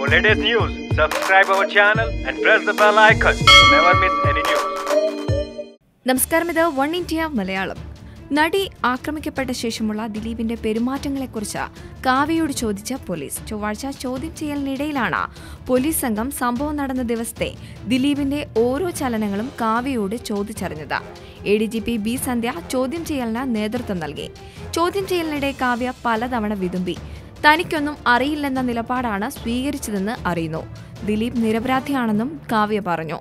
For latest news, subscribe our channel and press the bell icon to never miss any news. നമസ്കാരം, ഇത് one India Malayalam. നടി ആക്രമിക്കപ്പെട്ട ശേഷമുള്ള ദിലീപിന്റെ പെരുമാറ്റങ്ങളെക്കുറിച്ച് കാവ്യയോട് ചോദിച്ച പോലീസ്. ചൊവ്വാഴ്ച ചോദ്യം ചെയ്യലിനിടയിലാണ് പോലീസ് സംഘം സംഭവം നടന്ന ദിവസത്തെ ദിലീപിന്റെ ഓരോ ചലനങ്ങളും കാവ്യയോട് ചോദിച്ചറിഞ്ഞത്. ADGP B സന്ധ്യ ചോദ്യം ചെയ്യലിന് നേതൃത്വം നൽകി. ചോദ്യം ചെയ്യലിനിടെ കാവ്യ പലതവണ വിതുമ്പി. തനിക്കൊന്നും അറിയില്ലെന്ന നിലപാടാണ് സ്വീകരിച്ചതെന്ന് അറിയുന്നു. ദിലീപ് നിരപരാധിയാണെന്നും കാവ്യ പറഞ്ഞു.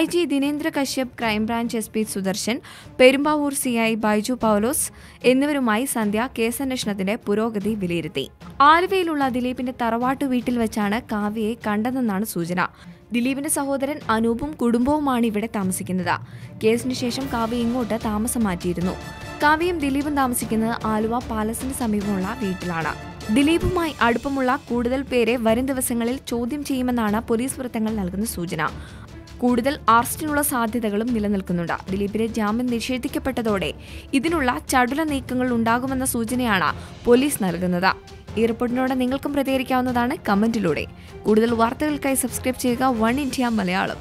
IG Dinendra Kashyap, crime branch SP Sudarshan, Perumbavoor CI Baiju Paulose എന്നിവരുമായി സന്ധ്യ കേസന്വേഷണത്തിന്റെ പുരോഗതി വിലയിരുത്തി. ആലുവയിലുള്ള ദിലീപിന്റെ തറവാട്ടു വീട്ടിൽ വെച്ചാണ് കാവ്യയെ കണ്ടതെന്നാണ് സൂചന. ദിലീപിന്റെ സഹോദരൻ അനൂപും കുടുംബവുമാണ് ഇവിടെ താമസിക്കുന്നത്. കേസിന് ശേഷം കാവ്യ ഇങ്ങോട്ട് താമസം മാറ്റിയിരുന്നു. കാവ്യയും ദിലീപും താമസിക്കുന്നത് ആലുവ പാലസിന് സമീപമുള്ള വീട്ടിലാണ്. ദിലീപുമായി അടുപ്പമുള്ള കൂടുതൽ പേരെ വരും ദിവസങ്ങളിൽ ചോദ്യം ചെയ്യുമെന്നാണ് പോലീസ് വൃത്തങ്ങൾ നൽകുന്ന സൂചന. കൂടുതൽ അറസ്റ്റിനുള്ള സാധ്യതകളും നിലനിൽക്കുന്നുണ്ട്. ദിലീപിന്റെ ജാമ്യം നിഷേധിക്കപ്പെട്ടതോടെ ഇതിനുള്ള ചടുല നീക്കങ്ങൾ ഉണ്ടാകുമെന്ന സൂചനയാണ് പോലീസ് നൽകുന്നത്. ഈ റിപ്പോർട്ടിനോട് നിങ്ങൾക്കും പ്രതികരിക്കാവുന്നതാണ് കമന്റിലൂടെ. കൂടുതൽ വാർത്തകൾക്കായി സബ്സ്ക്രൈബ് ചെയ്യുക വൺ ഇന്ത്യ മലയാളം.